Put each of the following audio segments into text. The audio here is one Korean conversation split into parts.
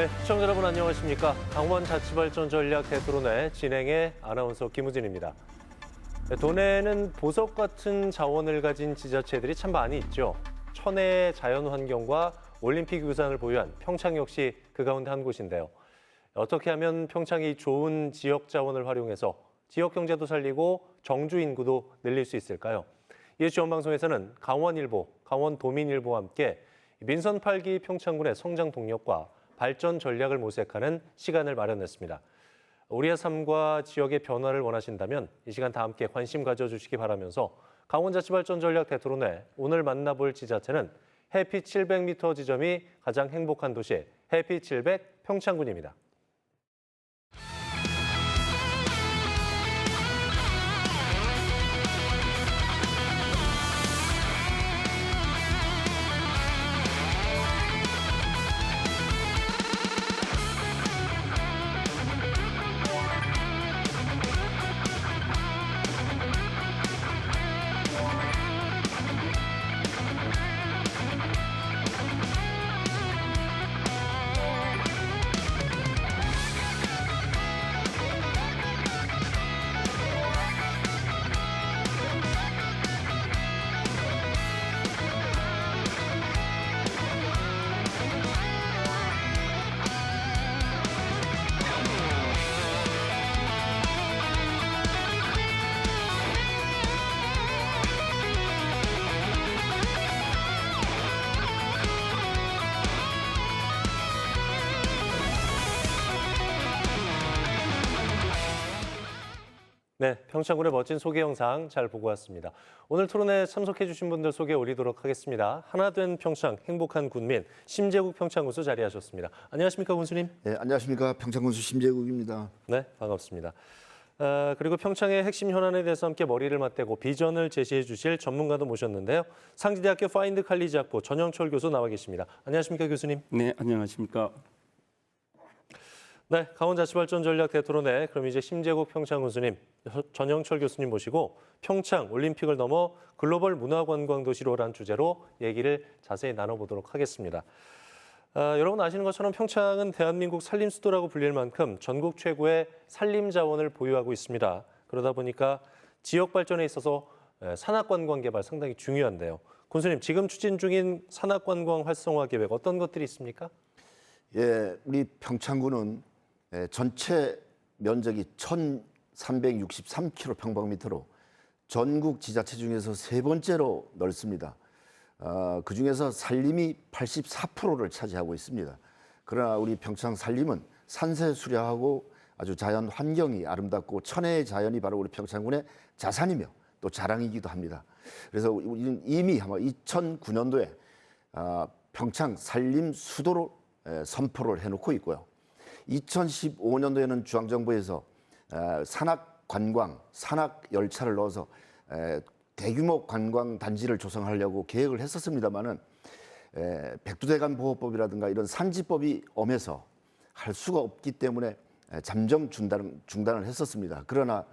네, 시청자 여러분 안녕하십니까. 강원 자치발전 전략 대토론회 진행의 아나운서 김우진입니다. 네, 도내에는 보석 같은 자원을 가진 지자체들이 참 많이 있죠. 천혜의 자연환경과 올림픽 유산을 보유한 평창 역시 그 가운데 한 곳인데요. 어떻게 하면 평창이 좋은 지역 자원을 활용해서 지역 경제도 살리고 정주 인구도 늘릴 수 있을까요? 이에 지원방송에서는 강원일보, 강원도민일보와 함께 민선 8기 평창군의 성장 동력과 발전 전략을 모색하는 시간을 마련했습니다. 우리의 삶과 지역의 변화를 원하신다면 이 시간 다 함께 관심 가져주시기 바라면서 강원자치발전 전략 대토론회 오늘 만나볼 지자체는 해피 700m 지점이 가장 행복한 도시 해피 700 평창군입니다. 네, 평창군의 멋진 소개 영상 잘 보고 왔습니다. 오늘 토론에 참석해 주신 분들 소개 올리도록 하겠습니다. 하나된 평창, 행복한 군민, 심재국 평창군수 자리하셨습니다. 안녕하십니까, 군수님? 네, 안녕하십니까. 평창군수 심재국입니다. 네, 반갑습니다. 그리고 평창의 핵심 현안에 대해서 함께 머리를 맞대고 비전을 제시해 주실 전문가도 모셨는데요. 상지대학교 파인드 칼리지 학부 전영철 교수 나와 계십니다. 안녕하십니까, 교수님? 네, 안녕하십니까. 네, 강원자치발전 전략 대토론회 그럼 이제 심재국 평창군수님, 전영철 교수님 모시고 평창 올림픽을 넘어 글로벌 문화관광도시로라는 주제로 얘기를 자세히 나눠보도록 하겠습니다. 여러분 아시는 것처럼 평창은 대한민국 산림수도라고 불릴 만큼 전국 최고의 산림 자원을 보유하고 있습니다. 그러다 보니까 지역 발전에 있어서 산악관광 개발 상당히 중요한데요. 군수님, 지금 추진 중인 산악관광 활성화 계획 어떤 것들이 있습니까? 예, 우리 평창군은 전체 면적이 1,363km²로 전국 지자체 중에서 세 번째로 넓습니다. 그중에서 산림이 84%를 차지하고 있습니다. 그러나 우리 평창 산림은 산세 수려하고 아주 자연 환경이 아름답고 천혜의 자연이 바로 우리 평창군의 자산이며 또 자랑이기도 합니다. 그래서 우리는 이미 아마 2009년도에 평창 산림 수도로 선포를 해놓고 있고요. 2015년도에는 중앙정부에서 산악 관광, 산악 열차를 넣어서 대규모 관광 단지를 조성하려고 계획을 했었습니다만은 백두대간 보호법이라든가 이런 산지법이 엄해서 할 수가 없기 때문에 잠정 중단을 했었습니다. 그러나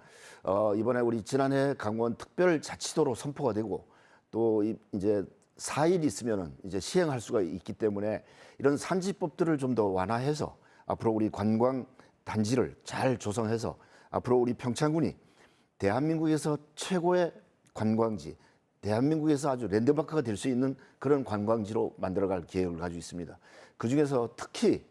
이번에 우리 지난해 강원 특별자치도로 선포가 되고 또 이제 4일 있으면은 이제 시행할 수가 있기 때문에 이런 산지법들을 좀 더 완화해서 앞으로 우리 관광 단지를 잘 조성해서 앞으로 우리 평창군이 대한민국에서 최고의 관광지, 대한민국에서 아주 랜드마크가 될 수 있는 그런 관광지로 만들어갈 계획을 가지고 있습니다. 그중에서 특히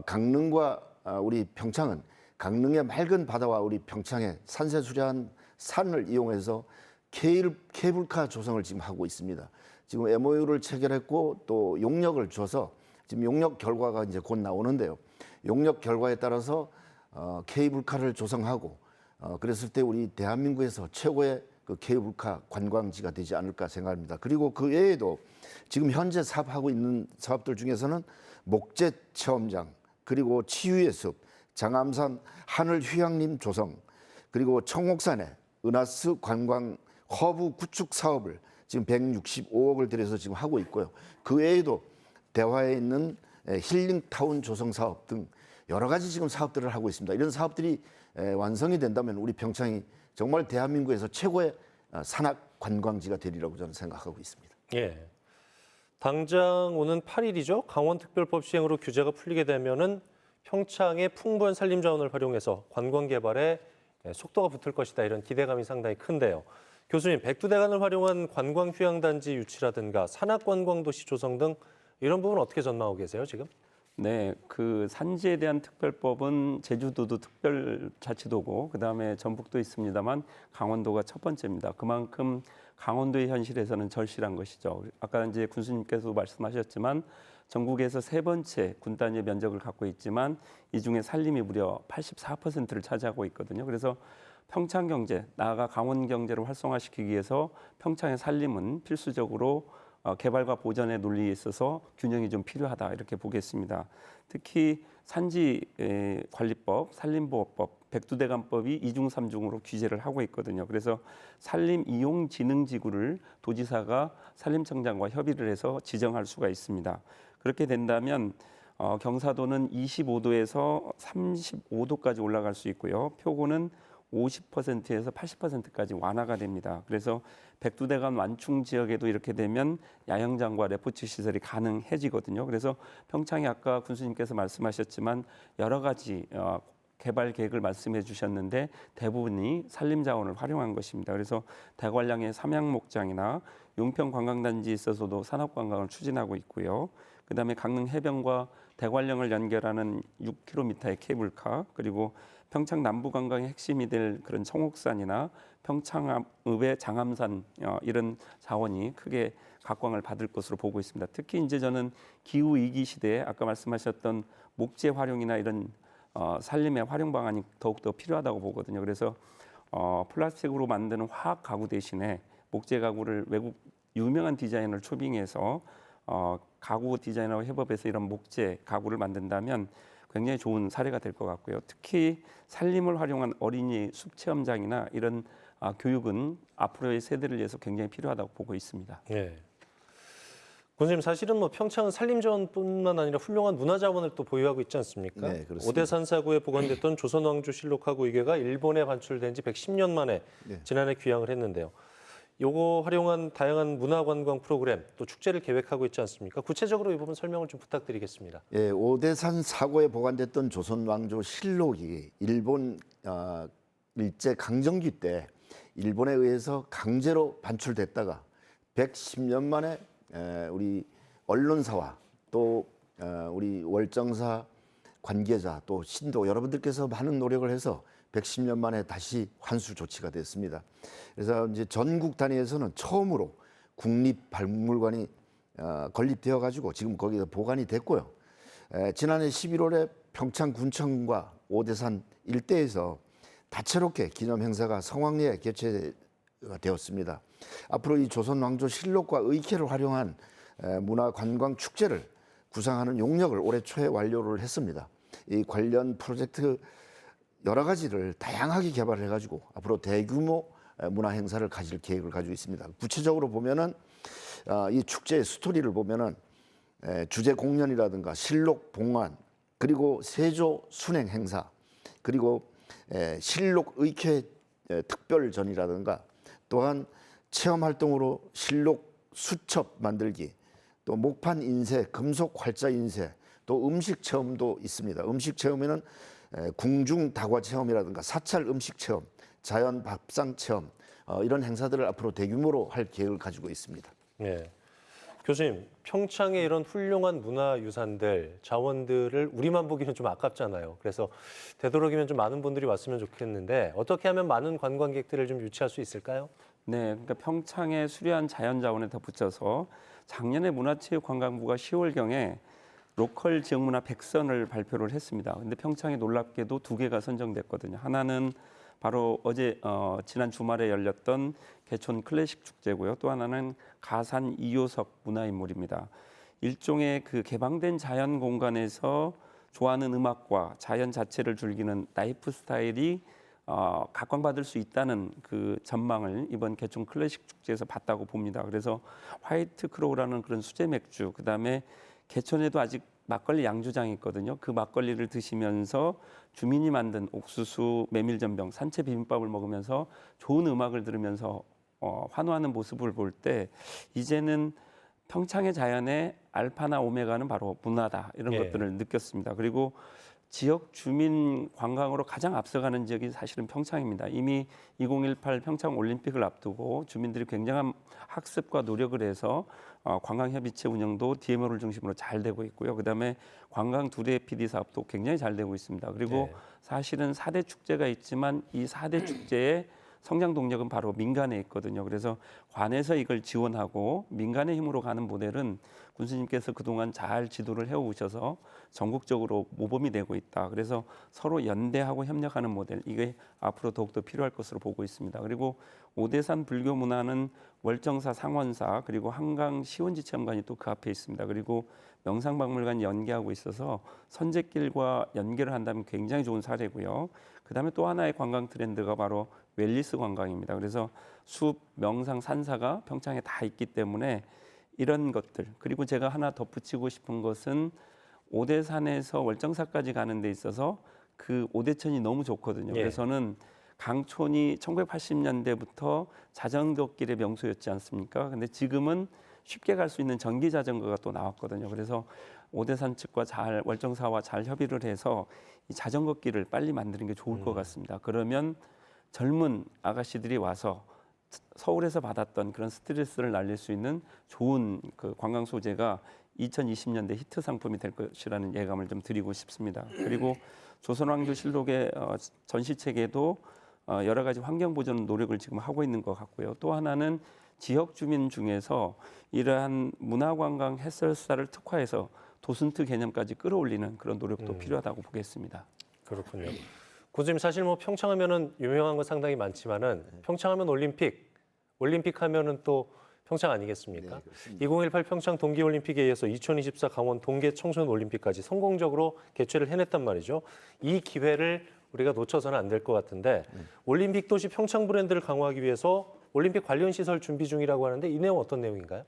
강릉과 우리 평창은 강릉의 맑은 바다와 우리 평창의 산세수려한 산을 이용해서 케이블카 조성을 지금 하고 있습니다. 지금 MOU를 체결했고 또 용역을 줘서 지금 용역 결과가 이제 곧 나오는데요. 용역 결과에 따라서 케이블카를 조성하고 그랬을 때 우리 대한민국에서 최고의 그 케이블카 관광지가 되지 않을까 생각합니다. 그리고 그 외에도 지금 현재 사업하고 있는 사업들 중에서는 목재 체험장, 그리고 치유의 숲, 장암산 하늘 휴양림 조성, 그리고 청옥산에 은하스 관광 허브 구축 사업을 지금 165억을 들여서 지금 하고 있고요. 그 외에도 대화에 있는 힐링타운 조성 사업 등 여러 가지 지금 사업들을 하고 있습니다. 이런 사업들이 완성이 된다면 우리 평창이 정말 대한민국에서 최고의 산악 관광지가 되리라고 저는 생각하고 있습니다. 예. 당장 오는 8일이죠. 강원특별법 시행으로 규제가 풀리게 되면은 평창의 풍부한 산림 자원을 활용해서 관광 개발에 속도가 붙을 것이다. 이런 기대감이 상당히 큰데요. 교수님, 백두대간을 활용한 관광 휴양단지 유치라든가 산악관광도시 조성 등 이런 부분 어떻게 전망하고 계세요, 지금? 네, 그 산지에 대한 특별법은 제주도도 특별자치도고 그다음에 전북도 있습니다만 강원도가 첫 번째입니다. 그만큼 강원도의 현실에서는 절실한 것이죠. 아까 이제 군수님께서 말씀하셨지만 전국에서 세 번째 군 단위 면적을 갖고 있지만 이 중에 산림이 무려 84%를 차지하고 있거든요. 그래서 평창 경제, 나아가 강원 경제를 활성화시키기 위해서 평창의 산림은 필수적으로 개발과 보전의 논리에 있어서 균형이 좀 필요하다 이렇게 보겠습니다. 특히 산지 관리법, 산림보호법, 백두대간법이 이중 삼중으로 규제를 하고 있거든요. 그래서 산림 이용 진흥 지구를 도지사가 산림청장과 협의를 해서 지정할 수가 있습니다. 그렇게 된다면 경사도는 25도에서 35도까지 올라갈 수 있고요. 표고는 50%에서 80%까지 완화가 됩니다. 그래서 백두대간 완충 지역에도 이렇게 되면 야영장과 레포츠 시설이 가능해지거든요. 그래서 평창이 아까 군수님께서 말씀하셨지만 여러 가지 개발 계획을 말씀해 주셨는데 대부분이 산림 자원을 활용한 것입니다. 그래서 대관령의 삼양목장이나 용평 관광단지에 있어서도 산업관광을 추진하고 있고요. 그다음에 강릉 해변과 대관령을 연결하는 6km의 케이블카 그리고 평창 남부 관광의 핵심이 될 그런 청옥산이나 평창읍의 장암산 이런 자원이 크게 각광을 받을 것으로 보고 있습니다. 특히 이제 저는 기후 위기 시대에 아까 말씀하셨던 목재 활용이나 이런 산림의 활용 방안이 더욱더 필요하다고 보거든요. 그래서 플라스틱으로 만드는 화학 가구 대신에 목재 가구를 외국 유명한 디자이너를 초빙해서 가구 디자이너 협업해서 이런 목재 가구를 만든다면 굉장히 좋은 사례가 될 것 같고요. 특히 산림을 활용한 어린이 숲 체험장이나 이런 교육은 앞으로의 세대를 위해서 굉장히 필요하다고 보고 있습니다. 네. 군수님, 사실은 뭐 평창은 산림 자원뿐만 아니라 훌륭한 문화 자원을 또 보유하고 있지 않습니까? 네, 그렇습니다. 오대산 사고에 보관됐던 조선 왕조 실록하고 의궤가 일본에 반출된 지 110년 만에 네. 지난해 귀향을 했는데요. 요거 활용한 다양한 문화관광 프로그램 또 축제를 계획하고 있지 않습니까? 구체적으로 이 부분 설명을 좀 부탁드리겠습니다. 예, 오대산 사고에 보관됐던 조선 왕조 실록이 일본 일제 강점기 때 일본에 의해서 강제로 반출됐다가 110년 만에 우리 언론사와 또 우리 월정사 관계자 또 신도 여러분들께서 많은 노력을 해서 110년 만에 다시 환수 조치가 됐습니다. 그래서 이제 전국 단위에서는 처음으로 국립박물관이 건립되어 가지고 지금 거기서 보관이 됐고요. 지난해 11월에 평창군청과 오대산 일대에서 다채롭게 기념 행사가 성황리에 개최가 되었습니다. 앞으로 이 조선 왕조 실록과 의궤를 활용한 문화 관광 축제를 구상하는 용역을 올해 초에 완료를 했습니다. 이 관련 프로젝트 여러 가지를 다양하게 개발을 해가지고 앞으로 대규모 문화 행사를 가질 계획을 가지고 있습니다. 구체적으로 보면은 이 축제의 스토리를 보면은 주제 공연이라든가 실록 봉환 그리고 세조 순행 행사 그리고 실록 의궤 특별전이라든가 또한 체험 활동으로 실록 수첩 만들기 또 목판 인쇄 금속 활자 인쇄 또 음식 체험도 있습니다. 음식 체험에는 궁중 다과 체험이라든가 사찰 음식 체험, 자연 밥상 체험 이런 행사들을 앞으로 대규모로 할 계획을 가지고 있습니다. 네. 교수님, 평창의 이런 훌륭한 문화유산들, 자원들을 우리만 보기는 좀 아깝잖아요. 그래서 되도록이면 좀 많은 분들이 왔으면 좋겠는데 어떻게 하면 많은 관광객들을 좀 유치할 수 있을까요? 네, 그러니까 평창의 수려한 자연 자원에 덧붙여서 작년에 문화체육관광부가 10월경에 로컬 지역문화 100선을 발표를 했습니다. 근데 평창에 놀랍게도 2개가 선정됐거든요. 하나는 바로 지난 주말에 열렸던 개촌 클래식 축제고요. 또 하나는 가산 이효석 문화인물입니다. 일종의 그 개방된 자연 공간에서 좋아하는 음악과 자연 자체를 즐기는 라이프 스타일이 각광받을 수 있다는 그 전망을 이번 개촌 클래식 축제에서 봤다고 봅니다. 그래서 화이트 크로우라는 그런 수제 맥주, 그다음에 개천에도 아직 막걸리 양주장이 있거든요. 그 막걸리를 드시면서 주민이 만든 옥수수, 메밀전병, 산채 비빔밥을 먹으면서 좋은 음악을 들으면서 환호하는 모습을 볼 때 이제는 평창의 자연의 알파나 오메가는 바로 문화다 이런 예. 것들을 느꼈습니다. 그리고 지역 주민 관광으로 가장 앞서가는 지역이 사실은 평창입니다. 이미 2018 평창 올림픽을 앞두고 주민들이 굉장한 학습과 노력을 해서 관광협의체 운영도 DMO를 중심으로 잘 되고 있고요. 그다음에 관광 두대 PD 사업도 굉장히 잘 되고 있습니다. 그리고 네. 사실은 4대 축제가 있지만 이 4대 축제의 성장 동력은 바로 민간에 있거든요. 그래서 관에서 이걸 지원하고 민간의 힘으로 가는 모델은 군수님께서 그동안 잘 지도를 해오셔서 전국적으로 모범이 되고 있다. 그래서 서로 연대하고 협력하는 모델, 이게 앞으로 더욱더 필요할 것으로 보고 있습니다. 그리고 오대산 불교 문화는 월정사, 상원사, 그리고 한강 시원지 체험관이 또 그 앞에 있습니다. 그리고 명상박물관이 연계하고 있어서 선제길과 연계를 한다면 굉장히 좋은 사례고요. 그다음에 또 하나의 관광 트렌드가 바로 웰니스 관광입니다. 그래서 숲, 명상, 산사가 평창에 다 있기 때문에 이런 것들, 그리고 제가 하나 덧붙이고 싶은 것은 오대산에서 월정사까지 가는 데 있어서 그 오대천이 너무 좋거든요. 예. 그래서 저는 강촌이 1980년대부터 자전거길의 명소였지 않습니까? 근데 지금은 쉽게 갈 수 있는 전기 자전거가 또 나왔거든요. 그래서 오대산 측과 월정사와 잘 협의를 해서 이 자전거길을 빨리 만드는 게 좋을 것 같습니다. 그러면 젊은 아가씨들이 와서 서울에서 받았던 그런 스트레스를 날릴 수 있는 좋은 그 관광 소재가 2020년대 히트 상품이 될 것이라는 예감을 좀 드리고 싶습니다. 그리고 조선왕조실록의 전시체계도 여러 가지 환경 보존 노력을 지금 하고 있는 것 같고요. 또 하나는 지역 주민 중에서 이러한 문화관광 해설사를 특화해서 도슨트 개념까지 끌어올리는 그런 노력도 필요하다고 보겠습니다. 그렇군요. 군수님 사실 뭐 평창하면은 유명한 거 상당히 많지만은 평창하면 올림픽, 올림픽 하면은 또 평창 아니겠습니까? 네, 그렇습니다. 2018 평창 동계올림픽에 이어서 2024 강원 동계 청소년 올림픽까지 성공적으로 개최를 해냈단 말이죠. 이 기회를 우리가 놓쳐서는 안 될 것 같은데 올림픽 도시 평창 브랜드를 강화하기 위해서 올림픽 관련 시설 준비 중이라고 하는데 이 내용 어떤 내용인가요?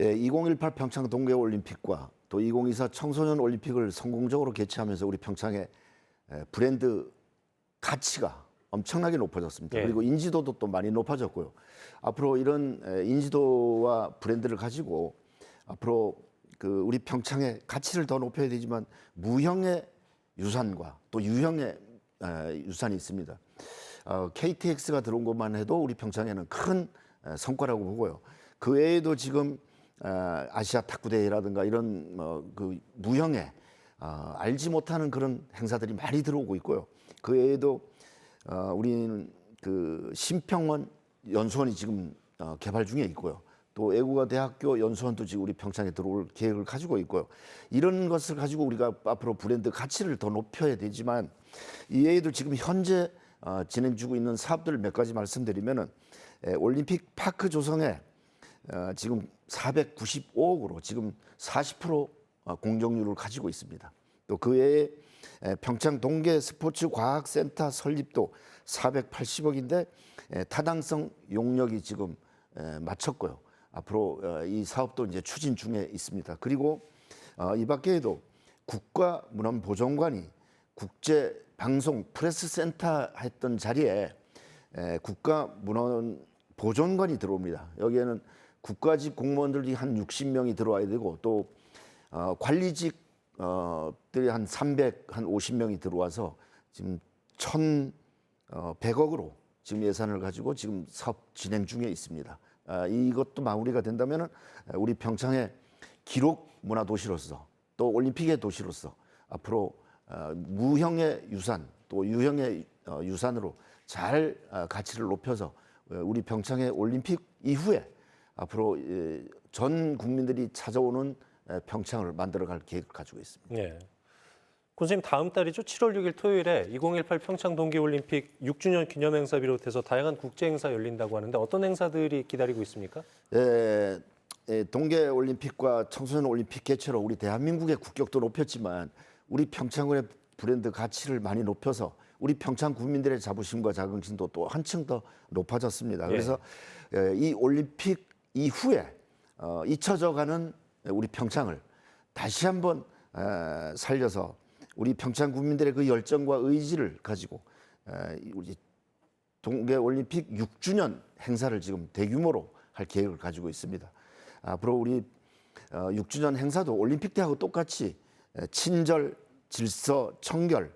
예, 2018 평창 동계올림픽과 또 2024 청소년 올림픽을 성공적으로 개최하면서 우리 평창의 브랜드 가치가 엄청나게 높아졌습니다. 예. 그리고 인지도도 또 많이 높아졌고요. 앞으로 이런 인지도와 브랜드를 가지고 앞으로 그 우리 평창의 가치를 더 높여야 되지만 무형의 유산과 또 유형의 유산이 있습니다. KTX가 들어온 것만 해도 우리 평창에는 큰 성과라고 보고요. 그 외에도 지금 아시아 탁구대회라든가 이런 그 무형의 알지 못하는 그런 행사들이 많이 들어오고 있고요. 그 외에도 우리는 그 심평원 연수원이 지금 개발 중에 있고요. 또 애국가 대학교 연수원도 지금 우리 평창에 들어올 계획을 가지고 있고요. 이런 것을 가지고 우리가 앞으로 브랜드 가치를 더 높여야 되지만 이 외에도 지금 현재 진행 중에 있는 사업들을 몇 가지 말씀드리면은 올림픽 파크 조성에 지금 495억으로 지금 40% 공정률을 가지고 있습니다. 또 그 외에 평창 동계 스포츠 과학센터 설립도 480억인데 타당성 용역이 지금 마쳤고요. 앞으로 이 사업도 이제 추진 중에 있습니다. 그리고 이 밖에도 국가문헌보존관이 국제방송 프레스센터 했던 자리에 국가문헌보존관이 들어옵니다. 여기에는 국가직 공무원들이 한 60명이 들어와야 되고 또 관리직 들이 한 350명이 들어와서 지금 1,100억으로 지금 예산을 가지고 지금 사업 진행 중에 있습니다. 이것도 마무리가 된다면 우리 평창의 기록 문화 도시로서 또 올림픽의 도시로서 앞으로 무형의 유산 또 유형의 유산으로 잘 가치를 높여서 우리 평창의 올림픽 이후에 앞으로 전 국민들이 찾아오는 평창을 만들어갈 계획을 가지고 있습니다. 네. 군수님 다음 달이죠. 7월 6일 토요일에 2018 평창 동계올림픽 6주년 기념행사 비롯해서 다양한 국제행사 열린다고 하는데 어떤 행사들이 기다리고 있습니까? 동계올림픽과 청소년올림픽 개최로 우리 대한민국의 국격도 높였지만 우리 평창의 브랜드 가치를 많이 높여서 우리 평창 국민들의 자부심과 자긍심도 또 한층 더 높아졌습니다. 그래서 이 올림픽 이후에 잊혀져가는 우리 평창을 다시 한번 살려서 우리 평창 국민들의 그 열정과 의지를 가지고 우리 동계올림픽 6주년 행사를 지금 대규모로 할 계획을 가지고 있습니다. 앞으로 우리 6주년 행사도 올림픽 때하고 똑같이 친절, 질서, 청결,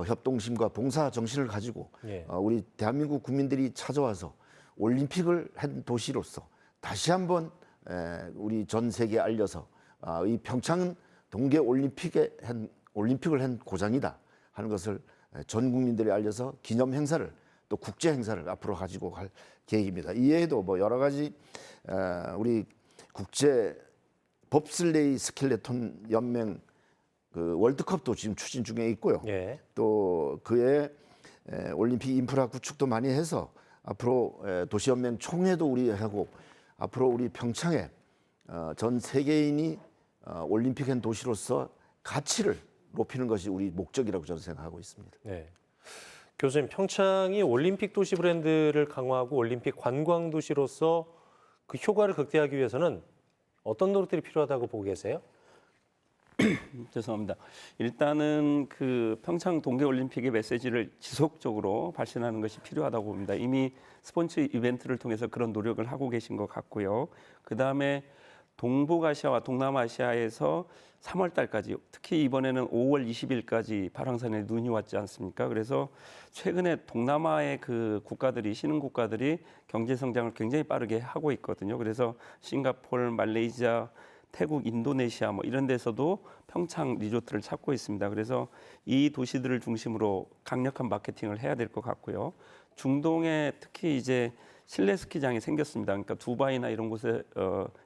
협동심과 봉사 정신을 가지고 예. 우리 대한민국 국민들이 찾아와서 올림픽을 한 도시로서 다시 한번 우리 전 세계에 알려서 이 평창은 동계 올림픽을 한 고장이다 하는 것을 전 국민들이 알려서 기념 행사를 또 국제 행사를 앞으로 가지고 갈 계획입니다. 이외에도 뭐 여러 가지 우리 국제 봅슬레이 스켈레톤 연맹 그 월드컵도 지금 추진 중에 있고요. 예. 또 그에 올림픽 인프라 구축도 많이 해서 앞으로 도시연맹 총회도 우리 하고 앞으로 우리 평창에 전 세계인이 올림픽한 도시로서 가치를 높이는 것이 우리 목적이라고 저는 생각하고 있습니다. 네. 교수님, 평창이 올림픽 도시 브랜드를 강화하고 올림픽 관광 도시로서 그 효과를 극대화하기 위해서는 어떤 노력들이 필요하다고 보고 계세요? 죄송합니다. 일단은 그 평창 동계올림픽의 메시지를 지속적으로 발신하는 것이 필요하다고 봅니다. 이미 스포츠 이벤트를 통해서 그런 노력을 하고 계신 것 같고요. 그다음에 동북아시아와 동남아시아에서 3월 달까지, 특히 이번에는 5월 20일까지 발왕산에 눈이 왔지 않습니까? 그래서 최근에 동남아의 그 국가들이, 신흥 국가들이 경제 성장을 굉장히 빠르게 하고 있거든요. 그래서 싱가포르, 말레이시아, 태국, 인도네시아 뭐 이런 데서도 평창 리조트를 찾고 있습니다. 그래서 이 도시들을 중심으로 강력한 마케팅을 해야 될 것 같고요. 중동에 특히 이제 실내 스키장이 생겼습니다. 그러니까 두바이나 이런 곳에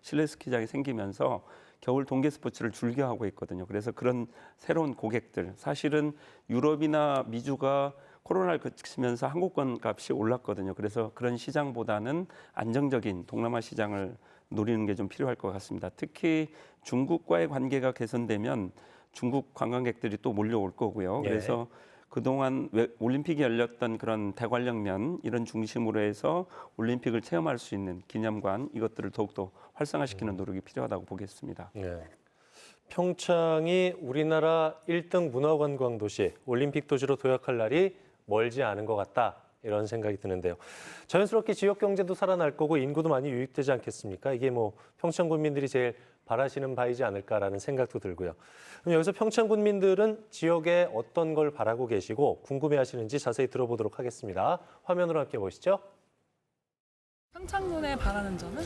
실내 스키장이 생기면서 겨울 동계 스포츠를 즐겨하고 있거든요. 그래서 그런 새로운 고객들, 사실은 유럽이나 미주가 코로나를 거치면서 항공권 값이 올랐거든요. 그래서 그런 시장보다는 안정적인 동남아 시장을 노리는 게 좀 필요할 것 같습니다. 특히 중국과의 관계가 개선되면 중국 관광객들이 또 몰려올 거고요. 예. 그래서 그동안 올림픽이 열렸던 그런 대관령면 이런 중심으로 해서 올림픽을 체험할 수 있는 기념관 이것들을 더욱더 활성화시키는 노력이 필요하다고 보겠습니다. 네. 평창이 우리나라 1등 문화관광 도시, 올림픽 도시로 도약할 날이 멀지 않은 것 같다. 이런 생각이 드는데요. 자연스럽게 지역 경제도 살아날 거고 인구도 많이 유입되지 않겠습니까? 이게 뭐 평창 군민들이 제일 바라시는 바이지 않을까라는 생각도 들고요. 그럼 여기서 평창 군민들은 지역에 어떤 걸 바라고 계시고 궁금해하시는지 자세히 들어보도록 하겠습니다. 화면으로 함께 보시죠. 평창군에 바라는 점은?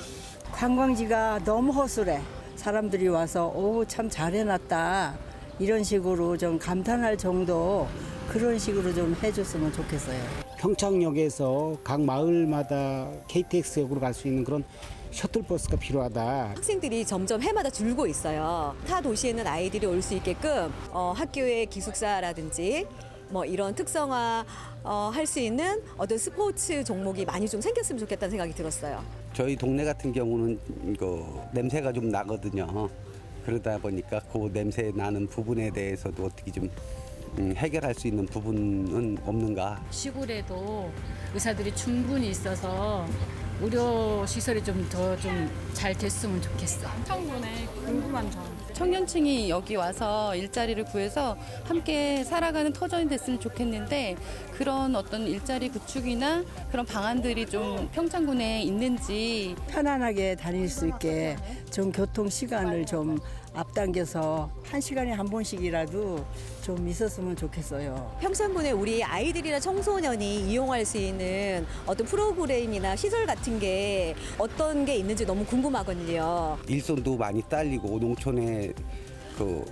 관광지가 너무 허술해. 사람들이 와서 오, 참 잘해놨다. 이런 식으로 좀 감탄할 정도 그런 식으로 좀 해줬으면 좋겠어요. 평창역에서 각 마을마다 KTX역으로 갈 수 있는 그런 셔틀버스가 필요하다. 학생들이 점점 해마다 줄고 있어요. 타 도시에 있는 아이들이 올 수 있게끔 학교의 기숙사라든지 뭐 이런 특성화 할 수 있는 어떤 스포츠 종목이 많이 좀 생겼으면 좋겠다는 생각이 들었어요. 저희 동네 같은 경우는 냄새가 좀 나거든요. 그러다 보니까 그 냄새 나는 부분에 대해서도 어떻게 좀 해결할 수 있는 부분은 없는가. 시골에도 의사들이 충분히 있어서 의료 시설이 좀 더 좀 잘 됐으면 좋겠어. 평창군에 궁금한 점. 청년층이 여기 와서 일자리를 구해서 함께 살아가는 터전이 됐으면 좋겠는데 그런 어떤 일자리 구축이나 그런 방안들이 좀 평창군에 있는지 편안하게 다닐 수 있게 좀 교통 시간을 좀 앞당겨서 1시간에 한 번씩이라도 좀 있었으면 좋겠어요. 평창군에 우리 아이들이나 청소년이 이용할 수 있는 어떤 프로그램이나 시설 같은 게 어떤 게 있는지 너무 궁금하거든요. 일손도 많이 딸리고 농촌에 그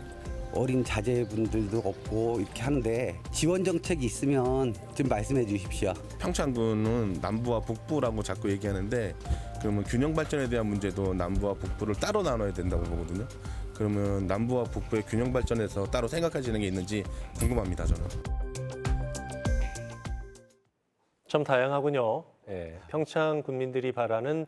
어린 자제분들도 없고 이렇게 하는데 지원 정책이 있으면 좀 말씀해 주십시오. 평창군은 남부와 북부라고 자꾸 얘기하는데 그러면 균형 발전에 대한 문제도 남부와 북부를 따로 나눠야 된다고 보거든요. 그러면 남부와 북부의 균형 발전에서 따로 생각하시는 게 있는지 궁금합니다, 저는. 참 다양하군요. 예, 평창 군민들이 바라는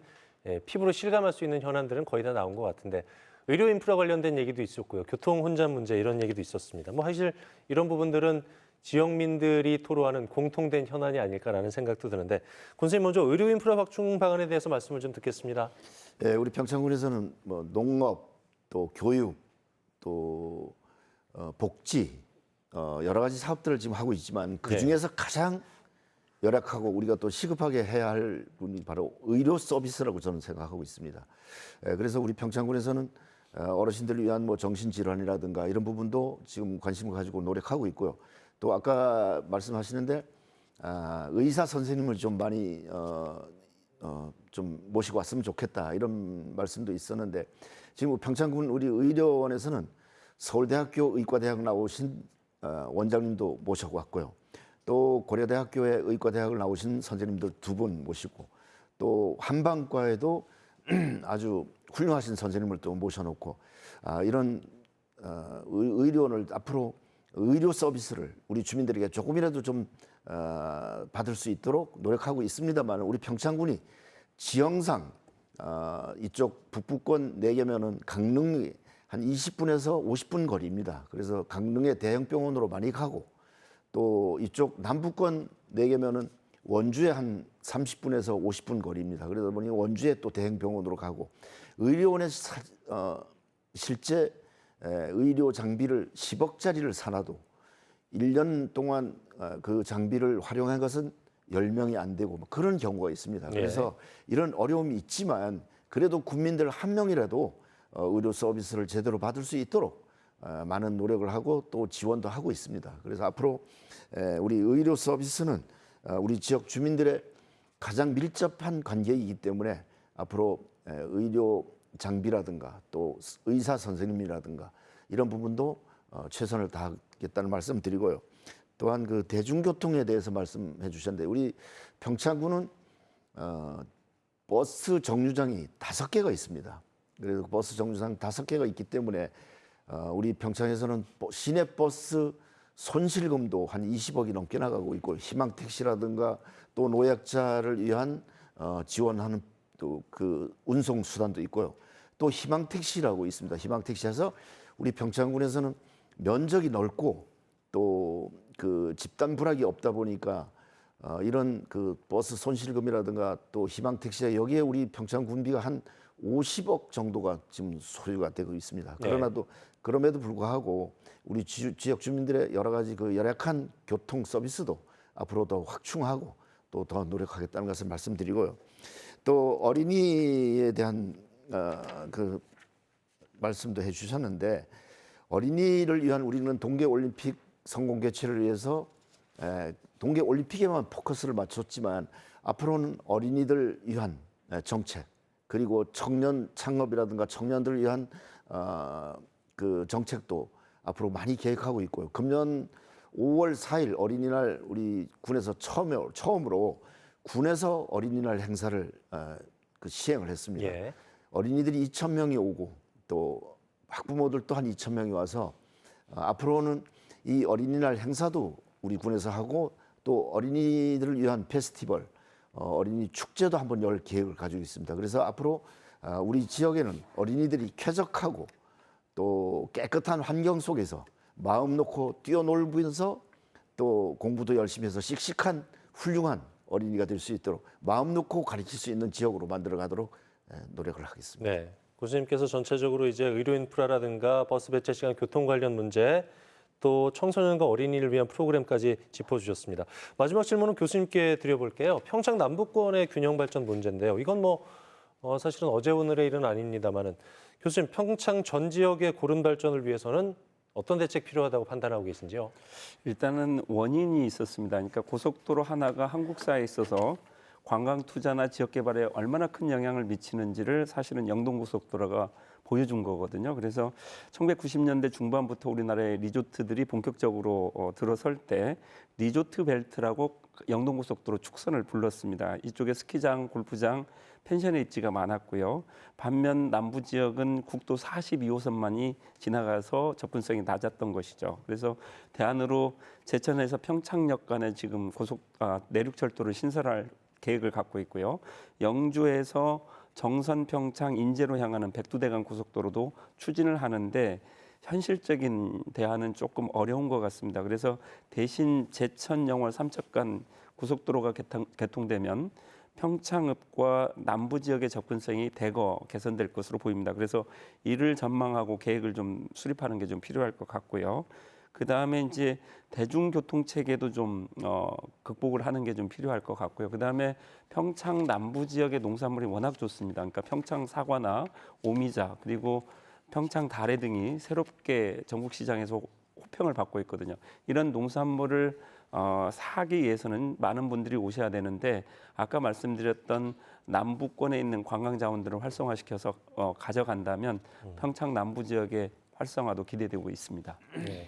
피부로 실감할 수 있는 현안들은 거의 다 나온 것 같은데 의료 인프라 관련된 얘기도 있었고요. 교통 혼잡 문제 이런 얘기도 있었습니다. 뭐 사실 이런 부분들은 지역민들이 토로하는 공통된 현안이 아닐까라는 생각도 드는데 군수님 먼저 의료 인프라 확충 방안에 대해서 말씀을 좀 듣겠습니다. 예, 우리 평창군에서는 뭐 농업, 또 교육, 또 복지 여러 가지 사업들을 지금 하고 있지만 그 중에서 가장 열악하고 우리가 또 시급하게 해야 할 분이 바로 의료 서비스라고 저는 생각하고 있습니다. 그래서 우리 평창군에서는 어르신들을 위한 뭐 정신질환이라든가 이런 부분도 지금 관심을 가지고 노력하고 있고요. 또 아까 말씀하시는데 의사 선생님을 좀 많이 좀 모시고 왔으면 좋겠다 이런 말씀도 있었는데 지금 평창군 우리 의료원에서는 서울대학교 의과대학 나오신 원장님도 모시고 왔고요. 또 고려대학교의 의과대학을 나오신 선생님들 2분 모시고 또 한방과에도 아주 훌륭하신 선생님을 또 모셔놓고 이런 의료원을 앞으로 의료 서비스를 우리 주민들에게 조금이라도 좀 받을 수 있도록 노력하고 있습니다만 우리 평창군이 지형상 이쪽 북부권 4개면은 강릉이 한 20분에서 50분 거리입니다. 그래서 강릉의 대형 병원으로 많이 가고 또 이쪽 남부권 4개면은 원주에 한 30분에서 50분 거리입니다. 그러다 보니 원주에 또 대형 병원으로 가고 의료원에 실제 의료 장비를 10억짜리를 사놔도 1년 동안 그 장비를 활용한 것은 10명이 안 되고 그런 경우가 있습니다. 그래서 이런 어려움이 있지만 그래도 국민들 한 명이라도 의료 서비스를 제대로 받을 수 있도록 많은 노력을 하고 또 지원도 하고 있습니다. 그래서 앞으로 우리 의료 서비스는 우리 지역 주민들의 가장 밀접한 관계이기 때문에 앞으로 의료 장비라든가 또 의사 선생님이라든가 이런 부분도 최선을 다하겠다는 말씀 드리고요. 또한 그 대중교통에 대해서 말씀해 주셨는데 우리 평창군은 버스 정류장이 5개가 있습니다. 그래서 버스 정류장 5개가 있기 때문에 우리 평창에서는 시내버스 손실금도 한 20억이 넘게 나가고 있고 희망택시라든가 또 노약자를 위한 지원하는 또 그 운송 수단도 있고요. 또 희망택시라고 있습니다. 희망택시에서 우리 평창군에서는 면적이 넓고 또 그 집단 불락이 없다 보니까 이런 그 버스 손실금이라든가 또 희망택시에 여기에 우리 평창군비가 한 50억 정도가 지금 소요가 되고 있습니다. 그럼에도 불구하고 우리 지역 주민들의 여러 가지 그 열악한 교통 서비스도 앞으로 더 확충하고 또 더 노력하겠다는 것을 말씀드리고요. 또 어린이에 대한 그 말씀도 해주셨는데 어린이를 위한 우리는 동계올림픽 성공 개최를 위해서 동계올림픽에만 포커스를 맞췄지만 앞으로는 어린이들 위한 정책 그리고 청년 창업이라든가 청년들을 위한 그 정책도 앞으로 많이 계획하고 있고요. 금년 5월 4일 어린이날 우리 군에서 처음으로 군에서 어린이날 행사를 그 시행을 했습니다. 어린이들이 2,000명이 오고 또 학부모들도 한 2,000명이 와서 앞으로는 이 어린이날 행사도 우리 군에서 하고 또 어린이들을 위한 페스티벌, 어린이 축제도 한번 열 계획을 가지고 있습니다. 그래서 앞으로 우리 지역에는 어린이들이 쾌적하고 또 깨끗한 환경 속에서 마음 놓고 뛰어놀면서 또 공부도 열심히 해서 씩씩한 훌륭한 어린이가 될 수 있도록 마음 놓고 가르칠 수 있는 지역으로 만들어 가도록 노력을 하겠습니다. 네, 교수님께서 전체적으로 이제 의료 인프라라든가 버스 배차 시간 교통 관련 문제 또 청소년과 어린이를 위한 프로그램까지 짚어주셨습니다. 마지막 질문은 교수님께 드려볼게요. 평창 남부권의 균형 발전 문제인데요. 이건 사실은 어제 오늘의 일은 아닙니다만은 교수님 평창 전 지역의 고른 발전을 위해서는 어떤 대책 필요하다고 판단하고 계신지요? 일단은 원인이 있었습니다. 그러니까 고속도로 하나가 한국사에 있어서 관광 투자나 지역 개발에 얼마나 큰 영향을 미치는지를 사실은 영동고속도로가 보여준 거거든요. 그래서 1990년대 중반부터 우리나라의 리조트들이 본격적으로 들어설 때 리조트 벨트라고 영동고속도로 축선을 불렀습니다. 이쪽에 스키장, 골프장, 펜션의 입지가 많았고요. 반면 남부 지역은 국도 42호선만이 지나가서 접근성이 낮았던 것이죠. 그래서 대안으로 제천에서 평창역 간에 지금 내륙철도를 신설할 계획을 갖고 있고요. 영주에서 정선, 평창, 인제로 향하는 백두대간 고속도로도 추진을 하는데 현실적인 대안은 조금 어려운 것 같습니다. 그래서 대신 제천, 영월, 삼척간 고속도로가 개통되면 평창읍과 남부 지역의 접근성이 대거 개선될 것으로 보입니다. 그래서 이를 전망하고 계획을 좀 수립하는 게 좀 필요할 것 같고요. 그다음에 이제 대중교통 체계도 좀 극복을 하는 게 좀 필요할 것 같고요. 그다음에 평창 남부 지역의 농산물이 워낙 좋습니다. 그러니까 평창 사과나 오미자 그리고 평창 다래 등이 새롭게 전국 시장에서 호평을 받고 있거든요. 이런 농산물을 사기 위해서는 많은 분들이 오셔야 되는데 아까 말씀드렸던 남부권에 있는 관광 자원들을 활성화시켜서 가져간다면 평창 남부 지역의 활성화도 기대되고 있습니다. 네.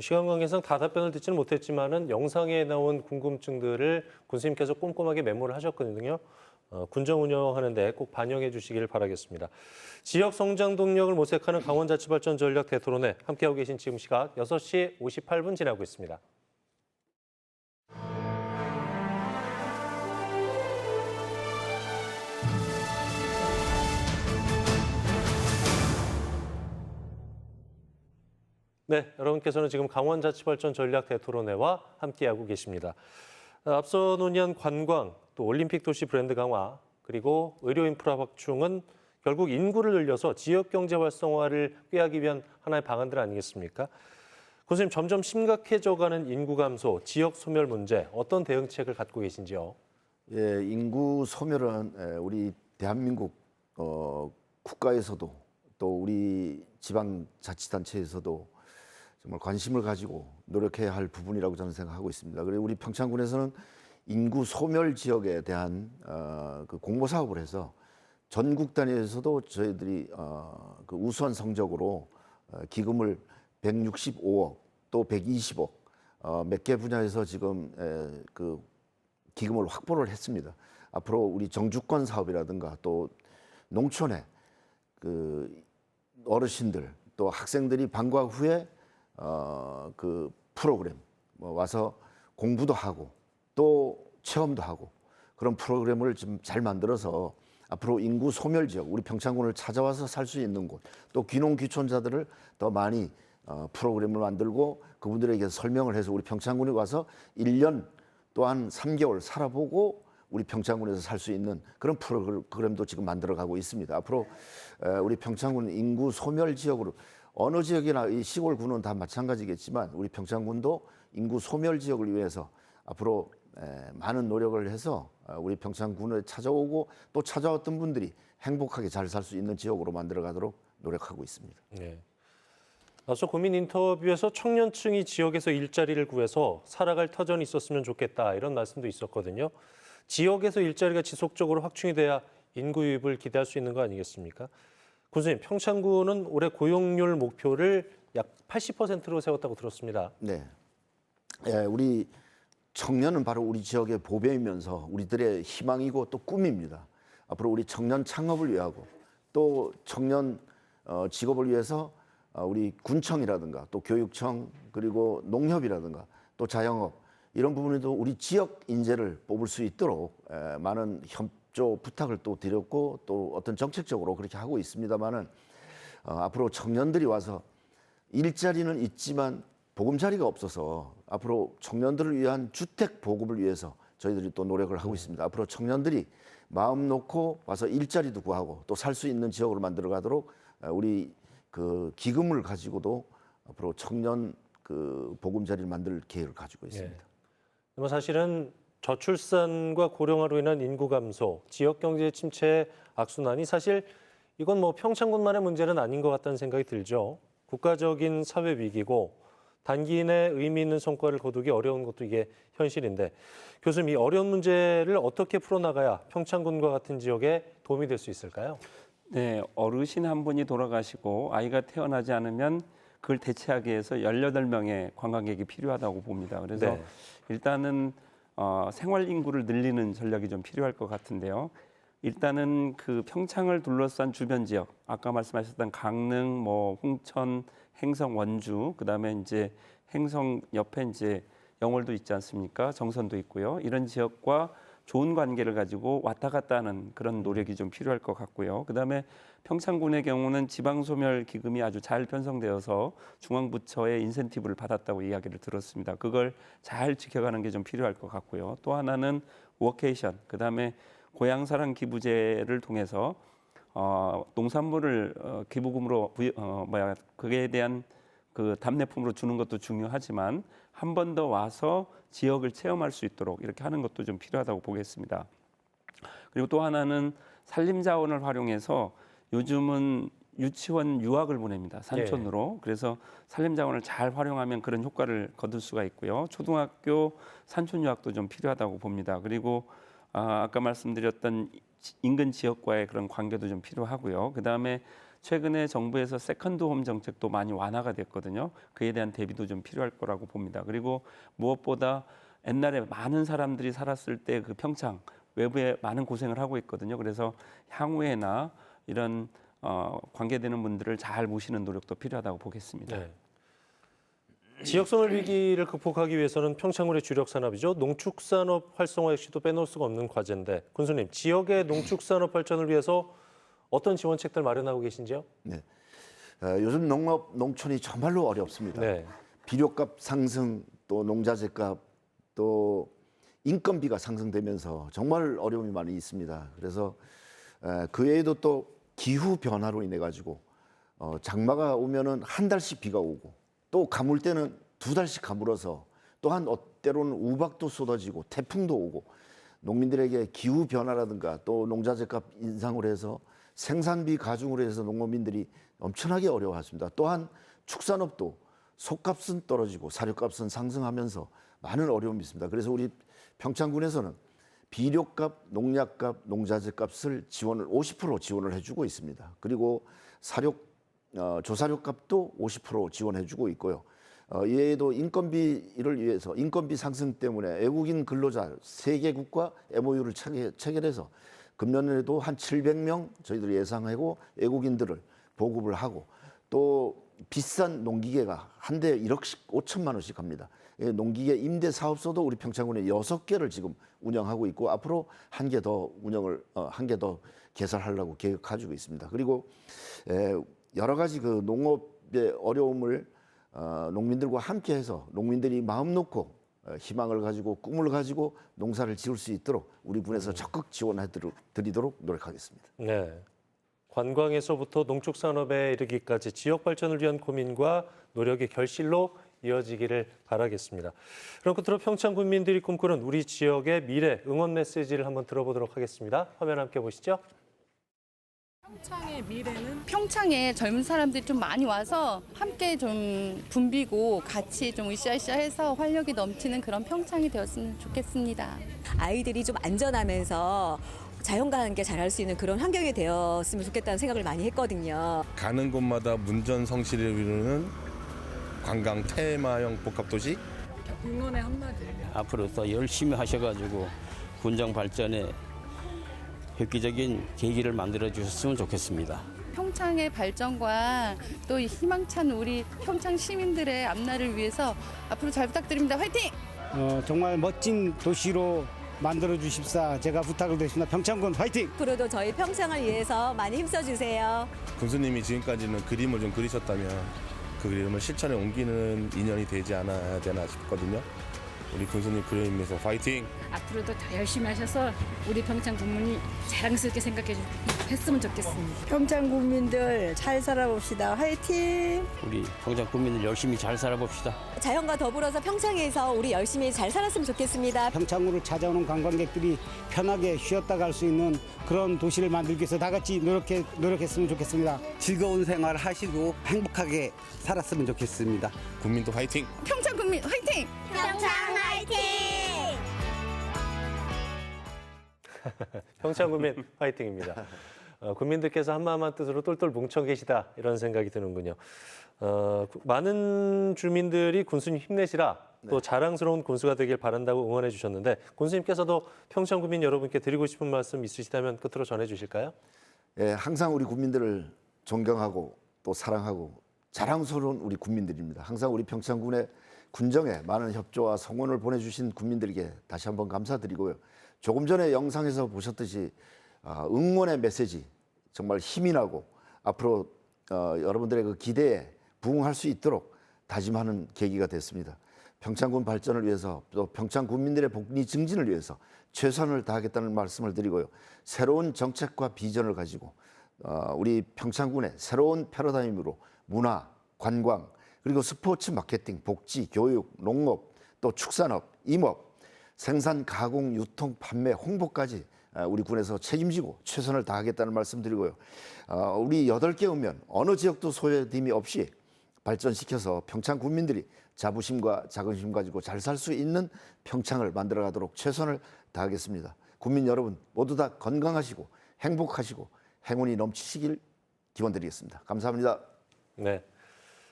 시간 관계상 다 답변을 듣지는 못했지만은 영상에 나온 궁금증들을 군수님께서 꼼꼼하게 메모를 하셨거든요. 군정 운영하는데 꼭 반영해 주시길 바라겠습니다. 지역 성장 동력을 모색하는 강원자치발전 전략 대토론회 함께하고 계신 지금 시각 6시 58분 지나고 있습니다. 네, 여러분께서는 지금 강원자치발전 전략 대토론회와 함께하고 계십니다. 앞서 논의한 관광, 또 올림픽 도시 브랜드 강화, 그리고 의료 인프라 확충은 결국 인구를 늘려서 지역 경제 활성화를 꾀하기 위한 하나의 방안들 아니겠습니까? 교수님, 점점 심각해져가는 인구 감소, 지역 소멸 문제, 어떤 대응책을 갖고 계신지요? 예, 인구 소멸은 우리 대한민국 국가에서도 또 우리 지방자치단체에서도 정말 관심을 가지고 노력해야 할 부분이라고 저는 생각하고 있습니다. 그리고 우리 평창군에서는 인구 소멸 지역에 대한 그 공모 사업을 해서 전국 단위에서도 저희들이 그 우수한 성적으로 기금을 165억 또 120억 몇 개 분야에서 지금 그 기금을 확보를 했습니다. 앞으로 우리 정주권 사업이라든가 또 농촌에 그 어르신들 또 학생들이 방과 후에 그 프로그램 와서 공부도 하고 또 체험도 하고 그런 프로그램을 좀 잘 만들어서 앞으로 인구 소멸 지역, 우리 평창군을 찾아와서 살 수 있는 곳, 또 귀농 귀촌자들을 더 많이 프로그램을 만들고 그분들에게 설명을 해서 우리 평창군에 와서 1년 또한 3개월 살아보고 우리 평창군에서 살 수 있는 그런 프로그램도 지금 만들어가고 있습니다. 앞으로 우리 평창군 인구 소멸 지역으로 어느 지역이나 이 시골군은 다 마찬가지겠지만 우리 평창군도 인구 소멸 지역을 위해서 앞으로 많은 노력을 해서 우리 평창군을 찾아오고 또 찾아왔던 분들이 행복하게 잘 살 수 있는 지역으로 만들어가도록 노력하고 있습니다. 네. 앞서 국민 인터뷰에서 청년층이 지역에서 일자리를 구해서 살아갈 터전이 있었으면 좋겠다 이런 말씀도 있었거든요. 지역에서 일자리가 지속적으로 확충이 돼야 인구 유입을 기대할 수 있는 거 아니겠습니까? 군수님, 평창군은 올해 고용률 목표를 약 80%로 세웠다고 들었습니다. 네, 우리 청년은 바로 우리 지역의 보배이면서 우리들의 희망이고 또 꿈입니다. 앞으로 우리 청년 창업을 위하고 또 청년 직업을 위해서 우리 군청이라든가 또 교육청 그리고 농협이라든가 또 자영업 이런 부분에도 우리 지역 인재를 뽑을 수 있도록 많은 협조 부탁을 또 드렸고 또 어떤 정책적으로 그렇게 하고 있습니다만은 앞으로 청년들이 와서 일자리는 있지만 보금자리가 없어서 앞으로 청년들을 위한 주택 보급을 위해서 저희들이 또 노력을 하고 있습니다. 앞으로 청년들이 마음 놓고 와서 일자리도 구하고 또 살 수 있는 지역으로 만들어 가도록 우리 그 기금을 가지고도 앞으로 청년 그 보금자리를 만들 계획을 가지고 있습니다. 네. 사실은 저출산과 고령화로 인한 인구 감소, 지역 경제 침체의 악순환이 사실 이건 뭐 평창군만의 문제는 아닌 것 같다는 생각이 들죠. 국가적인 사회 위기고 단기 내에 의미 있는 성과를 거두기 어려운 것도 이게 현실인데 교수님, 이 어려운 문제를 어떻게 풀어나가야 평창군과 같은 지역에 도움이 될 수 있을까요? 네, 어르신 한 분이 돌아가시고 아이가 태어나지 않으면 그걸 대체하기 위해서 18명의 관광객이 필요하다고 봅니다. 그래서 네. 일단은 생활 인구를 늘리는 전략이 좀 필요할 것 같은데요. 일단은 그 평창을 둘러싼 주변 지역, 아까 말씀하셨던 강릉, 뭐 홍천, 행성, 원주, 그다음에 이제 행성 옆에 이제 영월도 있지 않습니까? 정선도 있고요. 이런 지역과 좋은 관계를 가지고 왔다 갔다 하는 그런 노력이 좀 필요할 것 같고요. 그다음에 평창군의 경우는 지방소멸 기금이 아주 잘 편성되어서 중앙부처의 인센티브를 받았다고 이야기를 들었습니다. 그걸 잘 지켜가는 게 좀 필요할 것 같고요. 또 하나는 워케이션, 그다음에 고향사랑 기부제를 통해서 농산물을 기부금으로 그에 대한 그 답례품으로 주는 것도 중요하지만 한 번 더 와서 지역을 체험할 수 있도록 이렇게 하는 것도 좀 필요하다고 보겠습니다. 그리고 또 하나는 산림자원을 활용해서 요즘은 유치원 유학을 보냅니다. 산촌으로. 그래서 산림자원을 잘 활용하면 그런 효과를 거둘 수가 있고요. 초등학교 산촌 유학도 좀 필요하다고 봅니다. 그리고 아까 말씀드렸던 인근 지역과의 그런 관계도 좀 필요하고요. 그다음에 최근에 정부에서 세컨드 홈 정책도 많이 완화가 됐거든요. 그에 대한 대비도 좀 필요할 거라고 봅니다. 그리고 무엇보다 옛날에 많은 사람들이 살았을 때 그 평창 외부에 많은 고생을 하고 있거든요. 그래서 향후에나 이런 관계되는 분들을 잘 모시는 노력도 필요하다고 보겠습니다. 네. 지역소멸 위기를 극복하기 위해서는 평창군의 주력 산업이죠. 농축산업 활성화 역시도 빼놓을 수가 없는 과제인데 군수님, 지역의 농축산업 발전을 위해서 어떤 지원책들 마련하고 계신지요? 네. 요즘 농업, 농촌이 정말로 어렵습니다. 네. 비료값 상승, 또 농자재값, 또 인건비가 상승되면서 정말 어려움이 많이 있습니다. 그래서 그 외에도 또 기후 변화로 인해 가지고 장마가 오면은 한 달씩 비가 오고 또 가물 때는 두 달씩 가물어서 또한 때로는 우박도 쏟아지고 태풍도 오고 농민들에게 기후 변화라든가 또 농자재값 인상으로 해서 생산비 가중으로 해서 농민들이 엄청나게 어려워했습니다. 또한 축산업도 속값은 떨어지고 사료값은 상승하면서 많은 어려움이 있습니다. 그래서 우리 평창군에서는 비료값, 농약값, 농자재값을 지원을 50% 지원을 해주고 있습니다. 그리고 조사료값도 50% 지원해주고 있고요. 이외에도 인건비를 위해서 인건비 상승 때문에 외국인 근로자 3개국과 MOU를 체결해서 금년에도 한 700명 저희들이 예상하고 외국인들을 보급을 하고 또 비싼 농기계가 한 대 1억 5천만 원씩 합니다. 농기계 임대 사업소도 우리 평창군에 6개를 지금 운영하고 있고 앞으로 한 개 더 개설하려고 계획 가지고 있습니다. 그리고 여러 가지 그 농업의 어려움을 농민들과 함께해서 농민들이 마음 놓고 희망을 가지고 꿈을 가지고 농사를 지을 수 있도록 우리 군에서 적극 지원해 드리도록 노력하겠습니다. 네. 관광에서부터 농축산업에 이르기까지 지역 발전을 위한 고민과 노력의 결실로 이어지기를 바라겠습니다. 그럼 끝으로 평창 군민들이 꿈꾸는 우리 지역의 미래 응원 메시지를 한번 들어보도록 하겠습니다. 화면 함께 보시죠. 평창의 미래는 평창에 젊은 사람들이 좀 많이 와서 함께 좀 붐비고 같이 좀 으쌰으쌰해서 활력이 넘치는 그런 평창이 되었으면 좋겠습니다. 아이들이 좀 안전하면서 자연과 함께 자랄 수 있는 그런 환경이 되었으면 좋겠다는 생각을 많이 했거든요. 가는 곳마다 문전성시를 이루는 관광 테마형 복합도시. 응원의 한마디. 앞으로 더 열심히 하셔가지고 군정 발전에 획기적인 계기를 만들어 주셨으면 좋겠습니다. 평창의 발전과 또 희망찬 우리 평창 시민들의 앞날을 위해서 앞으로 잘 부탁드립니다. 화이팅! 정말 멋진 도시로 만들어 주십사 제가 부탁을 드렸습니다. 평창군 화이팅! 앞으로도 저희 평창을 위해서 많이 힘써주세요. 군수님이 지금까지는 그림을 좀 그리셨다면 그 그림을 실천에 옮기는 인연이 되지 않아야 되나 싶거든요. 우리 군수님 그림에서 파이팅! 앞으로도 더 열심히 하셔서 우리 평창 국민이 자랑스럽게 생각했으면 좋겠습니다. 평창 국민들 잘 살아봅시다. 화이팅! 우리 평창 국민들 열심히 잘 살아봅시다. 자연과 더불어서 평창에서 우리 열심히 잘 살았으면 좋겠습니다. 평창으로 찾아오는 관광객들이 편하게 쉬었다 갈 수 있는 그런 도시를 만들기 위해서 다 같이 노력했으면 좋겠습니다. 즐거운 생활 하시고 행복하게 살았으면 좋겠습니다. 국민도 파이팅! 평창 국민 화이팅! 평창 화이팅! 평창 군민 화이팅입니다. 군민들께서 한마음 한뜻으로 똘똘 뭉쳐 계시다 이런 생각이 드는군요. 많은 주민들이 군수님 힘내시라 또 자랑스러운 군수가 되길 바란다고 응원해 주셨는데 군수님께서도 평창 군민 여러분께 드리고 싶은 말씀 있으시다면 끝으로 전해 주실까요? 예, 항상 우리 국민들을 존경하고 또 사랑하고 자랑스러운 우리 국민들입니다. 항상 우리 평창군의 군정에 많은 협조와 성원을 보내주신 국민들에게 다시 한번 감사드리고요. 조금 전에 영상에서 보셨듯이 응원의 메시지 정말 힘이 나고 앞으로 여러분들의 그 기대에 부응할 수 있도록 다짐하는 계기가 됐습니다. 평창군 발전을 위해서 또 평창 군민들의 복리 증진을 위해서 최선을 다하겠다는 말씀을 드리고요. 새로운 정책과 비전을 가지고 우리 평창군의 새로운 패러다임으로 문화, 관광, 그리고 스포츠 마케팅, 복지, 교육, 농업, 또 축산업, 임업, 생산, 가공, 유통, 판매, 홍보까지 우리 군에서 책임지고 최선을 다하겠다는 말씀드리고요. 우리 8개 읍면 어느 지역도 소외됨이 없이 발전시켜서 평창 군민들이 자부심과 자긍심 가지고 잘 살 수 있는 평창을 만들어가도록 최선을 다하겠습니다. 국민 여러분 모두 다 건강하시고 행복하시고 행운이 넘치시길 기원드리겠습니다. 감사합니다. 네.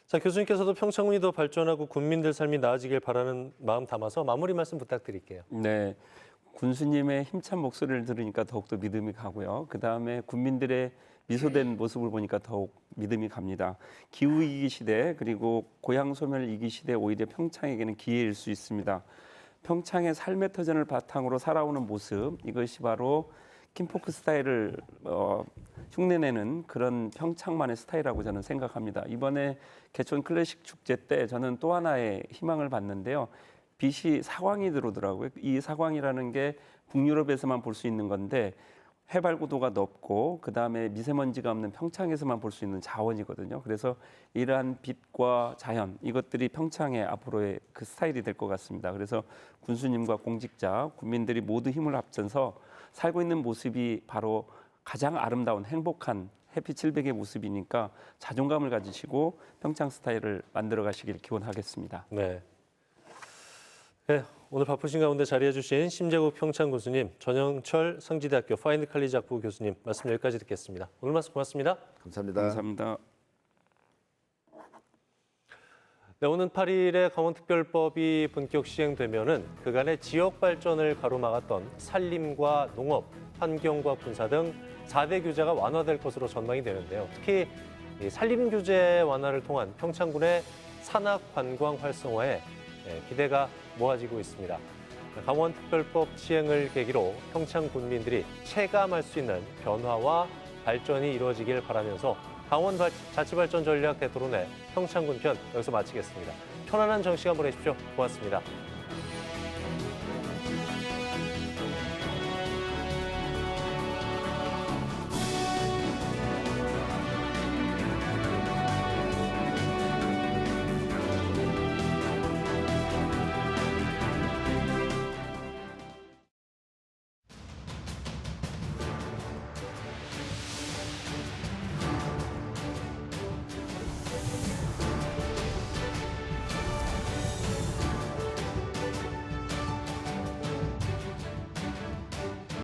자, 교수님께서도 평창군이 더 발전하고 국민들 삶이 나아지길 바라는 마음 담아서 마무리 말씀 부탁드릴게요. 네, 군수님의 힘찬 목소리를 들으니까 더욱더 믿음이 가고요. 그다음에 국민들의 미소된 모습을 보니까 더욱 믿음이 갑니다. 기후위기 시대 그리고 고향 소멸위기 시대 오히려 평창에게는 기회일 수 있습니다. 평창의 삶의 터전을 바탕으로 살아오는 모습, 이것이 바로 김포크 스타일을 흉내내는 그런 평창만의 스타일이라고 저는 생각합니다. 이번에 개천 클래식 축제 때 저는 또 하나의 희망을 봤는데요. 빛이 사광이 들어오더라고요. 이 사광이라는 게 북유럽에서만 볼 수 있는 건데 해발 고도가 높고 그다음에 미세먼지가 없는 평창에서만 볼 수 있는 자원이거든요. 그래서 이러한 빛과 자연 이것들이 평창의 앞으로의 그 스타일이 될 것 같습니다. 그래서 군수님과 공직자, 국민들이 모두 힘을 합쳐서 살고 있는 모습이 바로 가장 아름다운 행복한 해피 700의 모습이니까 자존감을 가지시고 평창 스타일을 만들어 가시길 기원하겠습니다. 네. 네, 오늘 바쁘신 가운데 자리해 주신 심재국 평창 군수님, 전영철 성지대학교 파인드 칼리지 학부 교수님 말씀 여기까지 듣겠습니다. 오늘 말씀 고맙습니다. 감사합니다. 감사합니다. 네, 오는 8일에 강원특별법이 본격 시행되면은 그간의 지역 발전을 가로막았던 산림과 농업, 환경과 군사 등 4대 규제가 완화될 것으로 전망이 되는데요. 특히 이 산림 규제 완화를 통한 평창군의 산악 관광 활성화에 기대가 모아지고 있습니다. 강원특별법 시행을 계기로 평창 군민들이 체감할 수 있는 변화와 발전이 이루어지길 바라면서 강원 자치발전 전략 대토론회 평창군 편 여기서 마치겠습니다. 편안한 정시간 보내십시오. 고맙습니다.